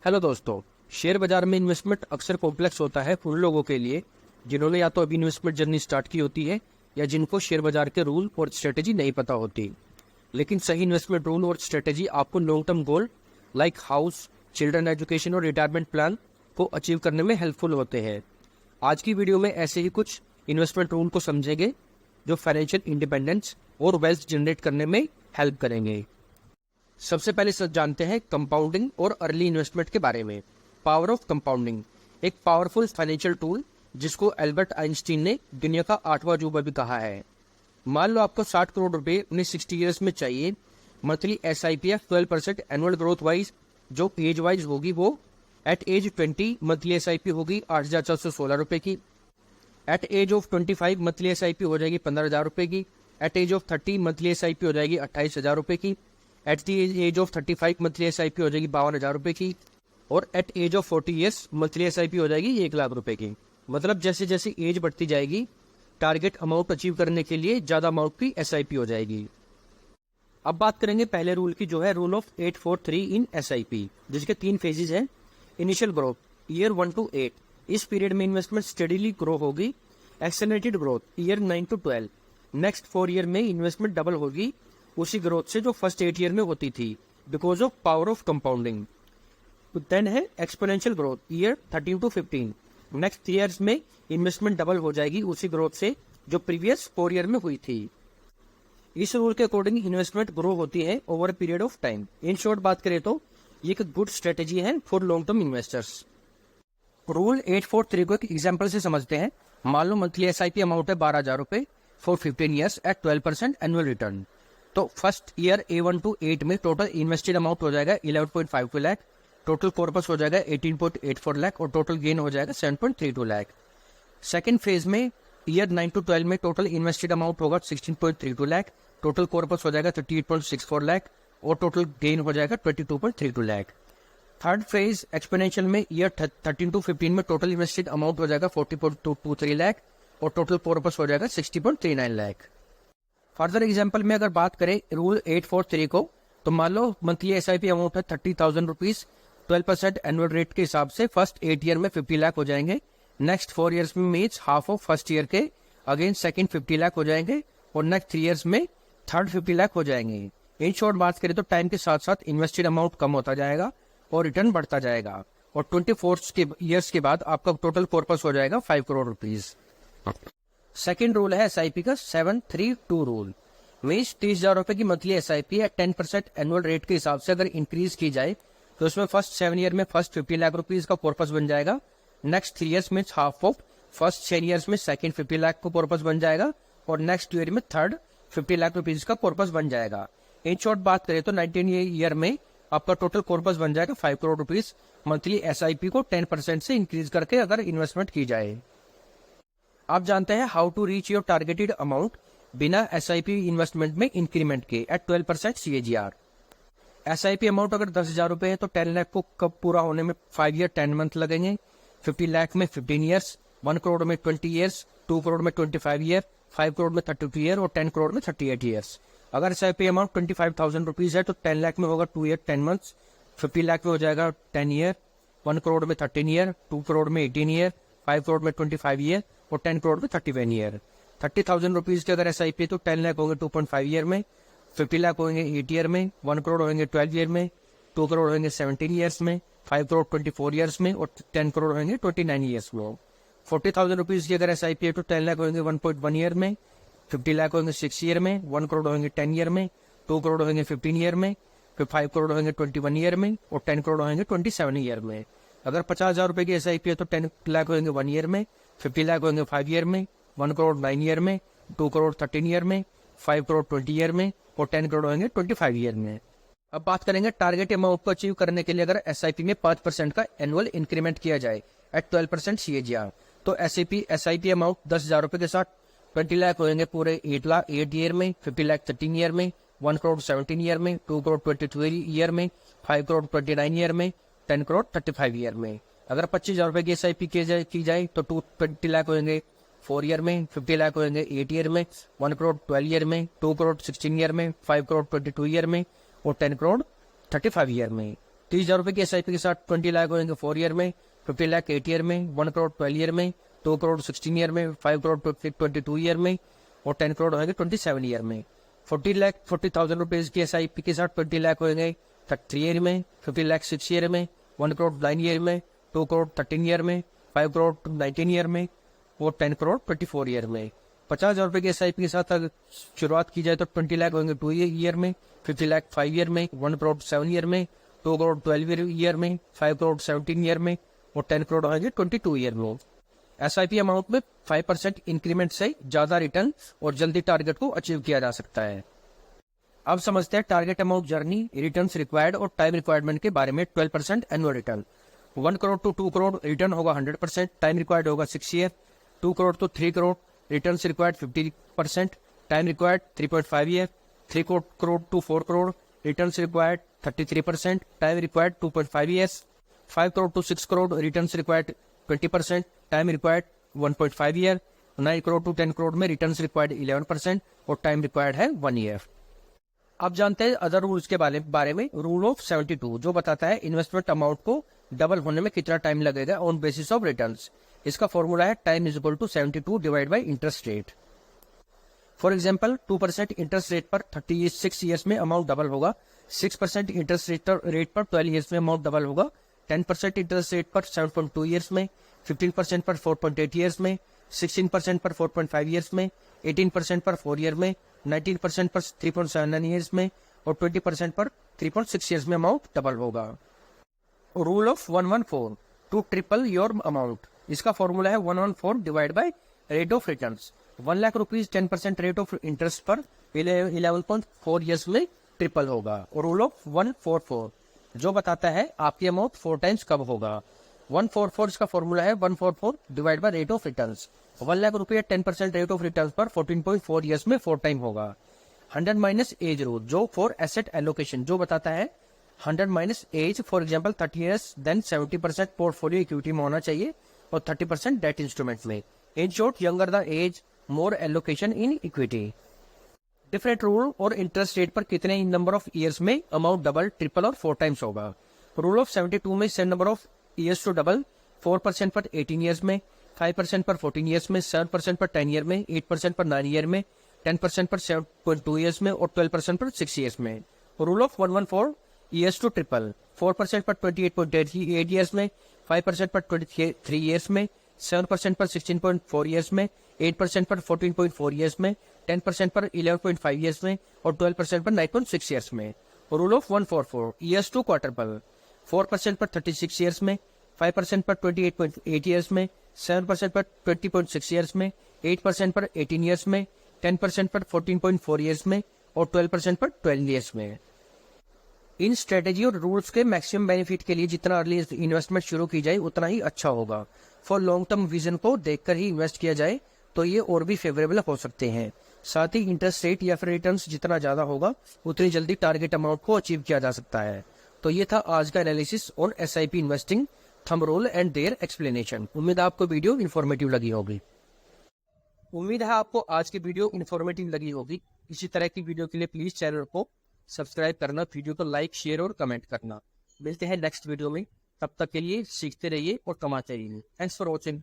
Hello दोस्तों। Share बाजार में इन्वेस्टमेंट अक्सर कॉम्प्लेक्स होता है उन लोगों के लिए जिन्होंने या तो अभी इन्वेस्टमेंट जर्नी स्टार्ट की होती है या जिनको शेयर बाजार के रूल और स्ट्रेटेजी नहीं पता होती। लेकिन सही इन्वेस्टमेंट रूल और स्ट्रेटेजी आपको long term goal like house, children education और रिटायरमेंट प्लान को अचीव करने में हेल्पफुल होते हैं। आज की वीडियो में ऐसे ही कुछ इन्वेस्टमेंट रूल को समझेंगे जो फाइनेंशियल इंडिपेंडेंस और वेल्थ जनरेट करने में हेल्प करेंगे। सबसे पहले जानते हैं कंपाउंडिंग और अर्ली इन्वेस्टमेंट के बारे में। पावर ऑफ कंपाउंडिंग एक पावरफुल फाइनेंशियल टूल जिसको एल्बर्ट आइंस्टीन ने दुनिया का 8वां अजूबा भी कहा है। मान लो आपको 60 करोड़ रुपए उन्हें 60 ईयर्स में चाहिए। Monthly SIP 12% annual growth wise जो एज वाइज होगी वो एट एज 20 मंथली SIP होगी 8,416 रुपए की। At age of 25 monthly SIP हो जाएगी 15,000 रुपए की। At age of 30 monthly SIP हो जाएगी 28,000 रुपए की। At the age of 35 monthly SIP हो जाएगी 52,000 रुपए की। और at age of 40 years monthly SIP हो जाएगी 1,00,000 रुपए की। मतलब जैसे जैसे एज बढ़ती जाएगी टारगेट अमाउंट अचीव करने के लिए ज्यादा अमाउंट की SIP हो जाएगी। अब बात करेंगे पहले रूल की जो है रूल ऑफ 843 इन SIP, जिसके 3 फेजेज हैं। इनिशियल ग्रोथ ईयर 1 to 8, इस पीरियड में इन्वेस्टमेंट स्टेडीली ग्रो होगी। Accelerated growth year 9 to 12, next 4 year में इन्वेस्टमेंट डबल होगी उसी ग्रोथ से जो फर्स्ट 8 ईयर में होती थी because of power of compounding. Then है exponential growth year 13 to 15, next 3 years में इन्वेस्टमेंट डबल हो जाएगी उसी ग्रोथ से जो प्रीवियस 4 ईयर में हुई थी। इस रूल के अकॉर्डिंग इन्वेस्टमेंट ग्रो होती है over a period of time. In short बात करें तो ये एक गुड स्ट्रेटेजी है for long term investors. Rule 843 को एक एग्जाम्पल से समझते हैं। मान लो मंथली SIP अमाउंट है 12,000 रुपए for 15 years at 12% annual return. तो फर्स्ट ईयर A1 to 8 में टोटल इन्वेस्टेड अमाउंट हो जाएगा 11.52 लाख, टोटल कॉर्पस हो जाएगा 18.84 लाख और टोटल गेन हो जाएगा 7.32 लाख। सेकेंड फेज में ईयर 9 to 12 में टोटल इन्वेस्टेड अमाउंट होगा 16.32 लाख, टोटल कॉर्पस हो जाएगा 38.64 लाख और टोटल गेन हो जाएगा 22.32 लाख। थर्ड फेज एक्सपोनेंशियल में ईयर 13 to 15 में टोटल इन्वेस्टेड अमाउंट हो जाएगा 40.23 लाख और टोटल कॉर्पस हो जाएगा 60.39 लाख। फर्दर एग्जाम्पल में अगर बात करें रूल 843 को, तो मान लो मंथली SIP अमाउंट है 30,000 रुपीज 12% एनुअल रेट के हिसाब से फर्स्ट 8 ईयर में 50 लाख हो जाएंगे। नेक्स्ट 4 ईयर्स में means half of first year के अगेन सेकंड 50 लाख हो जाएंगे और नेक्स्ट 3 ईयर्स में थर्ड 50 लाख हो जाएंगे। इन शॉर्ट बात करें तो टाइम के साथ साथ इन्वेस्टेड अमाउंट कम होता जाएगा और रिटर्न बढ़ता जाएगा और 24 ईयर्स के बाद आपका टोटल कॉर्पस हो जाएगा 5 करोड़ रुपीज। सेकेंड रूल है SIP का 732 रूल। मीन्स 30,000 रुपए की मंथली SIP है 10% एनुअल रेट के हिसाब से अगर इंक्रीज की जाए तो उसमें फर्स्ट 7 ईयर में फर्स्ट 50 लाख रुपीज का कॉर्पस बन जाएगा। नेक्स्ट 3 ईयर्स में हाफ ऑफ फर्स्ट 10 ईयर्स में सेकंड 50 लाख का कॉर्पस बन जाएगा और नेक्स्ट ईयर में थर्ड 50 लाख रुपीज का कॉर्पस बन जाएगा। इन शॉर्ट बात करें तो 19 ईयर में आपका टोटल कॉर्पस बन जाएगा 5 करोड़ रुपीज मंथली SIP को 10% से इंक्रीज करके अगर इन्वेस्टमेंट की जाए। आप जानते हैं how to reach your targeted amount बिना SIP इन्वेस्टमेंट में इंक्रीमेंट के एट 12% CAGR। SIP अमाउंट अगर 10,000 रुपए है तो 10 लाख को कब पूरा होने में 5 ईयर 10 मंथ लगेंगे, 50 लाख में 15 ईयर्स, 1 करोड़ में 20 ईयर्स, 2 करोड़ में 25 ईयर, 5 करोड़ में 32 ईयर और 10 करोड़ में 38 ईयर्स। अगर SIP अमाउंट 25,000 रुपीज है तो 10 लाख में होगा 2 ईयर 10 मंथ्स, 50 लाख में हो जाएगा 10 ईयर, 1 करोड़ में 13 ईयर, 2 करोड़ में 18 ईयर, 5 करोड़ में 25 ईयर और 10 करोड़ में 31 ईयर। 30,000 रुपीज के अगर SIP तो 10 लाख होंगे 2.5 ईयर में, 50 लाख होंगे 8 ईयर में, 1 करोड़ होंगे 12 ईयर में, 2 करोड़ होंगे 17 ईयर्स में, 5 करोड़ 24 ईयर्स में और 10 करोड़ होंगे 29 ईयर्स में। 40,000 रुपीज की अगर SIP है तो 10 लाख होंगे 1.1 ईयर में, 50 लाख होंगे 6 ईयर में, 1 करोड़ होंगे 10 ईयर में, 2 करोड़ होंगे 15 ईयर में, फिर 5 करोड़ होंगे 21 ईयर में और 10 करोड़ होंगे 27 ईयर में। अगर 50,000 रुपए की SIP है तो 10 लाख होंगे 1 ईयर में, 50 लाख होंगे 5 ईयर में, 1 करोड़ 9 ईयर में, 2 करोड़ 13 ईयर में, 5 करोड़ 20 ईयर में और 10 करोड़ होंगे 25 ईयर में। अब बात करेंगे टारगेट अमाउंट को अचीव करने के लिए अगर SIP में 5% का एनुअल इंक्रीमेंट किया जाए एट 12% CAGR तो SIP अमाउंट 10,000 रुपए के साथ 20 लाख होंगे पूरे 8 ईयर में, 50 लाख 13 ईयर में, 1 करोड़ 17 ईयर में, 2 करोड़ 22 ईयर में, 5 करोड़ 29 ईयर में, 10 करोड़ 35 ईयर में। अगर 25,000 रुपए की SIP की जाए तो 20 लाख होंगे 4 ईयर में, 50 लाख होंगे 8 ईयर में, 1 करोड़ 12 ईयर में, 2 करोड़ 16 ईयर में, 5 करोड़ 22 ईयर में और 10 करोड़ 35 ईयर में। 30,000 रुपए की SIP के साथ 20 लाख होंगे 4 ईयर में, 50 लाख 8 ईयर में, 1 करोड़ 12 ईयर में, 2 करोड़ 16 ईयर में, 5 करोड़ 22 ईयर में और 10 करोड़ होंगे 27 ईयर में। 40,000 रुपीज की SIP के साथ 20 लाख होंगे 3 ईयर में, 50 लाख 6 ईयर में, 1 करोड़ 9 ईयर में, 2 करोड़ 13 ईयर में, 5 करोड़ 19 ईयर में और 10 करोड़ 24 ईयर में। 50,000 रुपए की SIP के साथ अगर शुरुआत की जाए तो 20 लाख होंगे 2 ईयर में, 50 लाख 5 ईयर में, 1 करोड़ 7 ईयर में, 2 करोड़ 12 ईयर में, 5 करोड़ 17 ईयर में और 10 करोड़ होंगे 22 ईयर में। SIP अमाउंट में 5% इंक्रीमेंट से ज्यादा रिटर्न और जल्दी टारगेट को अचीव किया जा सकता है। अब समझते हैं target amount journey, returns required और टाइम रिक्वायरमेंट के बारे में। 12% annual return, 1 crore to 2 crore return होगा 100%, टाइम रिक्वायर्ड होगा 6 ईयर, 2 करोड़ तो 3 crore returns required 50%, time required 3.5 year, 3 crore to 4 crore returns required 33%, time required 2.5 years, 5 crore to 6 crore returns required 20%, time required 1.5 year, 9 crore to 10 crore में returns required 11% और time required है 1 year. अब जानते हैं अदर रूल्स के बारे में। रूल ऑफ 72 जो बताता है इन्वेस्टमेंट अमाउंट को डबल होने में कितना टाइम लगेगा ऑन बेसिस ऑफ रिटर्न्स। इसका फॉर्मूला है time is equal to 72 divide by interest rate. For example 2% interest rate पर 36 ईयर्स में अमाउंट डबल होगा, 6% इंटरेस्ट रेट पर 12 ईयर्स में अमाउंट डबल होगा, 10% इंटरेस्ट रेट पर 7.2 ईयर्स में, 15% पर 4.8 ईयर्स में, 16% पर 4.5 ईयर्स में, 18% पर 4 ईयर में, 19% पर 3.79 ईयर्स में और 20% पर 3.6 ईयर्स में अमाउंट डबल होगा। Rule of 114 to triple your amount. इसका फॉर्मूला है 114 divide by rate of returns. 1 lakh rupees 10% rate of interest पर 11.4 ईयर्स में ट्रिपल होगा। और रूल ऑफ 144 जो बताता है आपकी अमाउंट 4 टाइम्स कब होगा। 144 इसका फॉर्मूला है 144 divide by rate of returns. 1 lakh रुपये 10% रेट ऑफ रिटर्न्स पर 14.4 ईयर्स में 4 टाइम होगा। 100 माइनस एज रूल जो फॉर एसेट एलोकेशन जो बताता है 100 minus age, for example 30 years, then 70% portfolio equity में होना चाहिए और 30% डेट इंस्ट्रूमेंट में। In short younger the age more allocation in equity. Different rule और इंटरेस्ट रेट पर कितने नंबर ऑफ ईयर्स में अमाउंट डबल, ट्रिपल और 4 टाइम्स होगा। रूल ऑफ 72 में same number of years to double, 4% पर 18 ईयर्स में, 5% पर 14 ईयर्स में, 7% पर 10 ईयर में, 8% पर 9 ईयर में, 10% पर 7.2 ईयर्स में और 12% पर 6 ईयर्स में। Rule of 114 years to triple, 4% पर 28.8 ईयर्स में, 5% पर 23 ईयर्स में, 7% पर 16.4 ईयर्स में, 8% पर 14.4 ईयर्स में, 10% पर 11.5 ईयर्स में और 12% पर 9.6 ईयर्स में। रूल ऑफ 144 ईयर्स टू क्वार्टरपल, 4% पर 36 ईयर्स में, 5% पर 28.8 ईयर्स में, 7% पर 20.6 ईयर्स में, 8% पर 18 ईयर्स में, 10% पर 14.4 ईयर्स में और 12% पर 12 ईयर्स में। इन स्ट्रेटेजी और रूल्स के मैक्सिमम बेनिफिट के लिए जितना अर्ली इन्वेस्टमेंट शुरू की जाए उतना ही अच्छा होगा। फॉर लॉन्ग टर्म विजन को देखकर ही इन्वेस्ट किया जाए तो ये और भी फेवरेबल हो सकते हैं। साथ ही इंटरेस्ट रेट या फिर रिटर्न्स जितना ज्यादा होगा उतनी जल्दी टारगेट अमाउंट को अचीव किया जा सकता है। तो ये था आज का analysis on SIP investing, thumb rule and their explanation. उम्मीद है आपको वीडियो इन्फॉर्मेटिव लगी होगी। इसी तरह की वीडियो के लिए प्लीज चैनल को सब्सक्राइब करना, वीडियो को लाइक, शेयर और कमेंट करना। मिलते हैं नेक्स्ट वीडियो में, तब तक के लिए सीखते रहिए और कमाते रहिए। Thanks for watching.